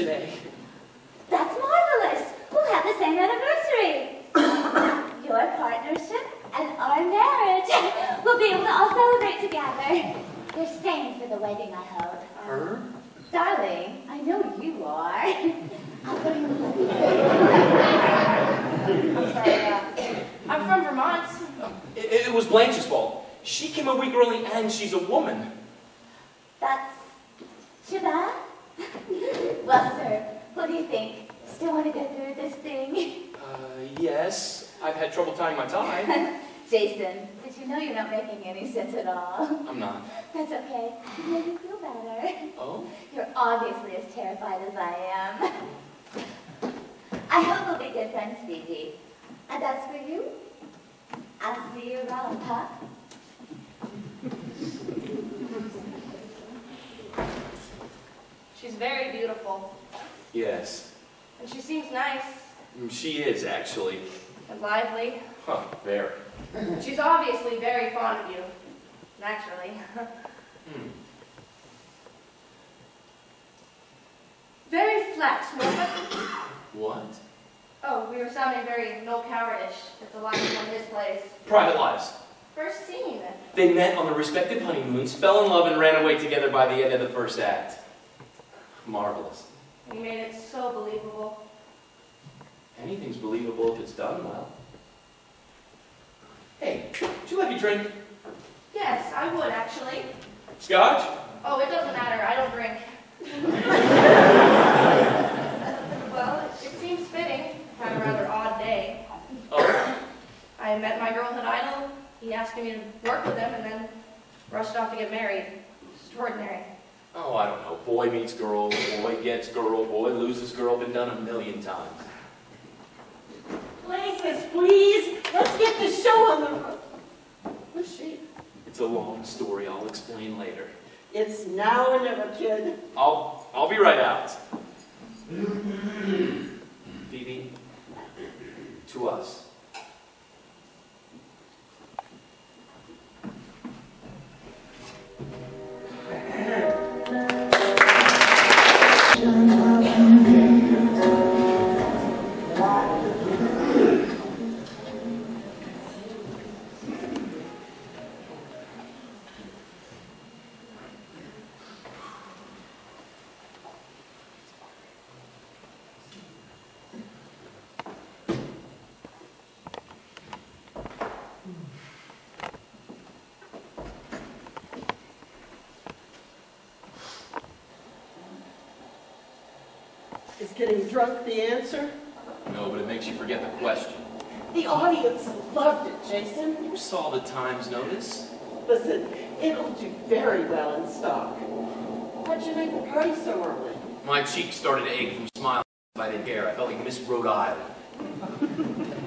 today. That's marvelous. We'll have the same anniversary. Your partnership and our marriage. We'll be able to all celebrate together. You're staying for the wedding, I hope. Her? Darling, I know you are. I'll go to I'm sorry, I'm from Vermont. It was Blanche's fault. She came a week early and she's a woman. That's too bad. Well, sir, what do you think? Still want to go through this thing? Yes. I've had trouble tying my tie. Jason, did you know you're not making any sense at all? I'm not. That's okay. You made me feel better. Oh? You're obviously as terrified as I am. I hope we'll be good friends, Phoebe. And as for you, I'll see you around, huh? She's very beautiful. Yes. And she seems nice. She is, actually. And lively. Huh, very. She's obviously very fond of you. Naturally. Very flat, Norfolk. What? Oh, we were sounding very no cowardish. It's a line from his place. Private lives. First scene. They met on their respective honeymoons, fell in love, and ran away together by the end of the first act. Marvelous. You made it so believable. Anything's believable if it's done well. Hey, would you like a drink? Yes, I would, actually. Scotch? Oh, it doesn't matter. I don't drink. Well, it seems fitting. Had a rather odd day. Oh. I met my girlhood idol. He asked me to work with him and then rushed off to get married. Extraordinary. Oh, I don't know. Boy meets girl, boy gets girl, boy loses girl. Been done 1,000,000 times. Places, please. Let's get the show on the road. Who's she? It's a long story. I'll explain later. It's now or never, kid. I'll be right out. Phoebe, to us. Is getting drunk the answer? No, but it makes you forget the question. The audience loved it, Jason. You saw the Times notice. Listen, it'll do very well in stock. Why'd you make the party so early? My cheeks started to ache from smiling. I didn't care. I felt like Miss Rhode Island.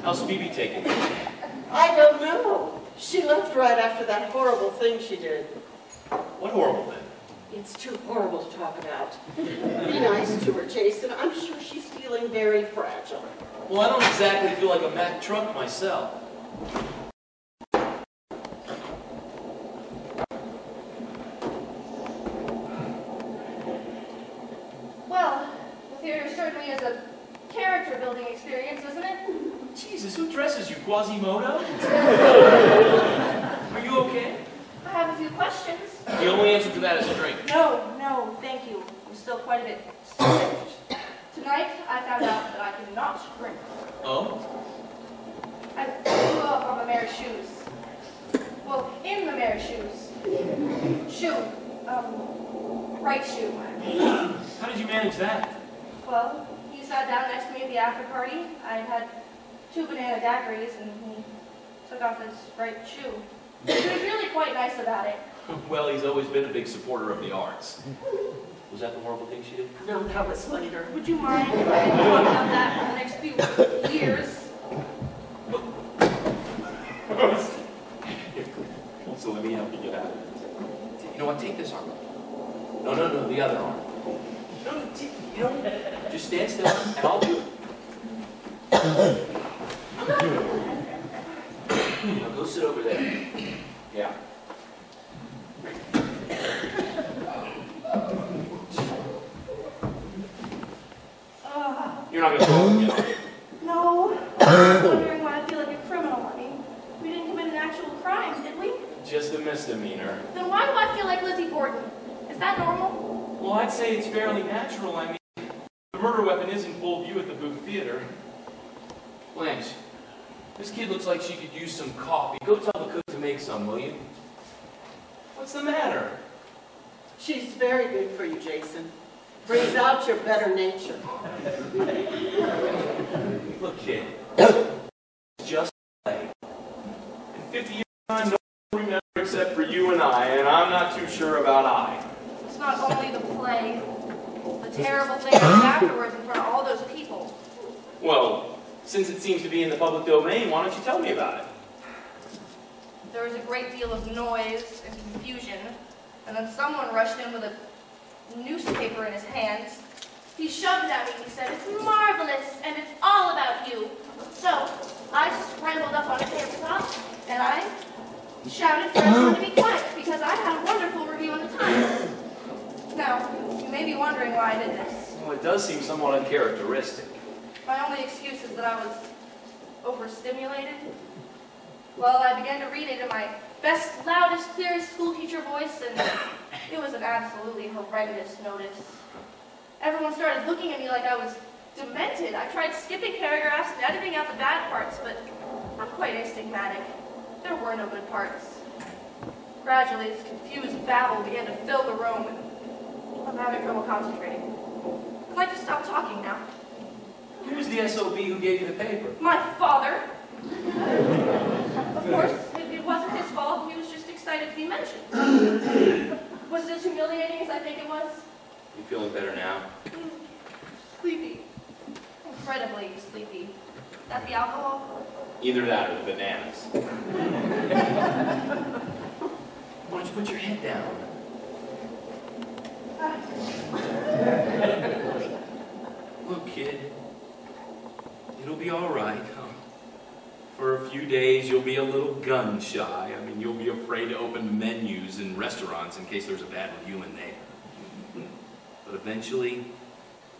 How's Phoebe taking it? I don't know. She left right after that horrible thing she did. What horrible thing? It's too horrible to talk about. Be nice to her, Jason. I'm sure she's feeling very fragile. Well, I don't exactly feel like a Mack truck myself. Well, the theater certainly is a character-building experience, isn't it? Jesus, who dresses you, Quasimodo? Are you okay? I have a few questions. The only answer to that is a drink. No, thank you. I'm still quite a bit swift. Tonight, I found out that I cannot drink. Oh? I blew up on the mayor's shoes. Well, in the mayor's shoes. Right shoe. How did you manage that? Well, he sat down next to me at the after party. I had 2 banana daiquiris, and he took off his right shoe. He was really quite nice about it. Well, he's always been a big supporter of the arts. Was that the horrible thing she did? No, that was later. Would you mind if I talk about that for the next few years? So let me help you get out of it. You know what? Take this arm. No, the other arm. No, just stand still and I'll do it. Now go sit over there. Yeah. You're not going to tell him yet. No. I'm wondering why I feel like a criminal. I mean, we didn't commit an actual crime, did we? Just a misdemeanor. Then why do I feel like Lizzie Borden? Is that normal? Well, I'd say it's fairly natural. I mean, the murder weapon is in full view at the Booth Theater. Blanche, this kid looks like she could use some coffee. Go tell the cook to make some, will you? What's the matter? She's very good for you, Jason. Brings out your better nature. Look, kid, it's just play. In 50 years' time, no one will remember except for you and I'm not too sure about I. It's not only the play. The terrible thing afterwards in front of all those people. Well, since it seems to be in the public domain, why don't you tell me about it? There was a great deal of noise and confusion, and then someone rushed in with a newspaper in his hands. He shoved it at me. He said, "It's marvelous, and it's all about you." So I scrambled up on a tabletop, and I shouted for everyone to be quiet, because I had a wonderful review in the Times. Now, you may be wondering why I did this. Well, it does seem somewhat uncharacteristic. My only excuse is that I was overstimulated. Well, I began to read it in my best, loudest, clearest schoolteacher voice, and it was an absolutely horrendous notice. Everyone started looking at me like I was demented. I tried skipping paragraphs and editing out the bad parts, but I'm quite astigmatic. There were no good parts. Gradually, this confused babble began to fill the room, and I'm having trouble concentrating. Can I just stop talking now? Who's the SOB who gave you the paper? My father. Of course, it wasn't his fault. He was just excited to be mentioned. Was it as humiliating as I think it was? You feeling better now? Sleepy. Incredibly sleepy. Is that the alcohol? Either that or the bananas. Why don't you put your head down? Look, kid, it'll be all right. For a few days, you'll be a little gun shy. I mean, you'll be afraid to open menus in restaurants in case there's a bad review in there. But eventually,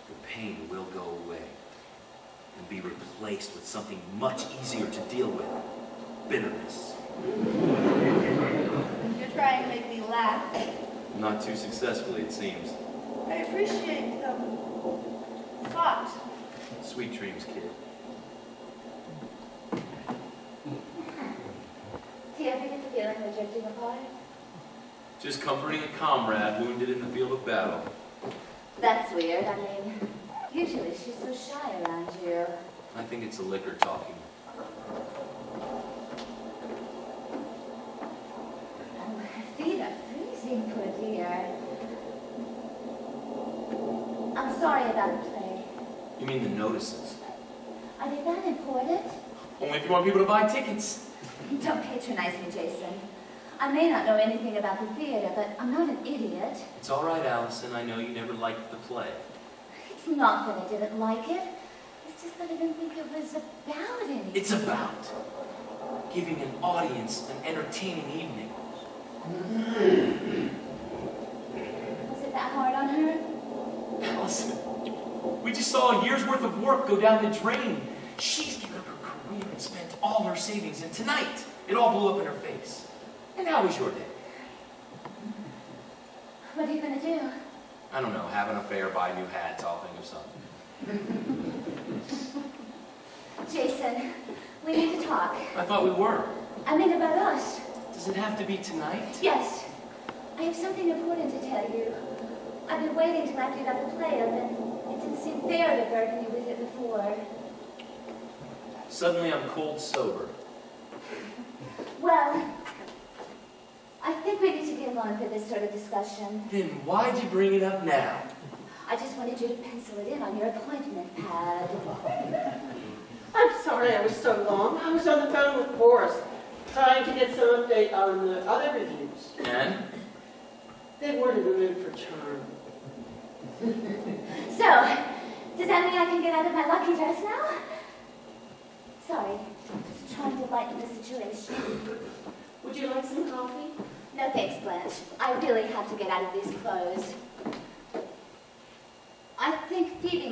the pain will go away and be replaced with something much easier to deal with: bitterness. You're trying to make me laugh. Not too successfully, it seems. I appreciate thought. Sweet dreams, kid. Do you ever get the feeling we're drifting apart? Just comforting a comrade wounded in the field of battle. That's weird. I mean, usually she's so shy around you. I think it's the liquor talking. Oh, her feet are freezing, poor dear. I'm sorry about the play. You mean the notices? Are they that important? Only if you want people to buy tickets. Don't patronize me, Jason. I may not know anything about the theater, but I'm not an idiot. It's all right, Allison. I know you never liked the play. It's not that I didn't like it. It's just that I didn't think it was about anything. It's about giving an audience an entertaining evening. Was it that hard on her? Allison, we just saw a year's worth of work go down the drain. She's given up her career and spent all her savings, and tonight, it all blew up in her face. And how was your day? What are you going to do? I don't know, have an affair, buy new hats, I'll think of something. Jason, we need to talk. I thought we were. I mean about us. Does it have to be tonight? Yes. I have something important to tell you. I've been waiting till after you got the play up, and it didn't seem fair to burden you with it before. Suddenly I'm cold sober. Well, I think we need to get along for this sort of discussion. Then why'd you bring it up now? I just wanted you to pencil it in on your appointment pad. I'm sorry I was so long. I was on the phone with Boris, trying to get some update on the other reviews. And? They weren't in the mood for charm. So, does that mean I can get out of my lucky dress now? Sorry, just trying to lighten the situation. Would you like some coffee? No thanks, Blanche. I really have to get out of these clothes. I think Phoebe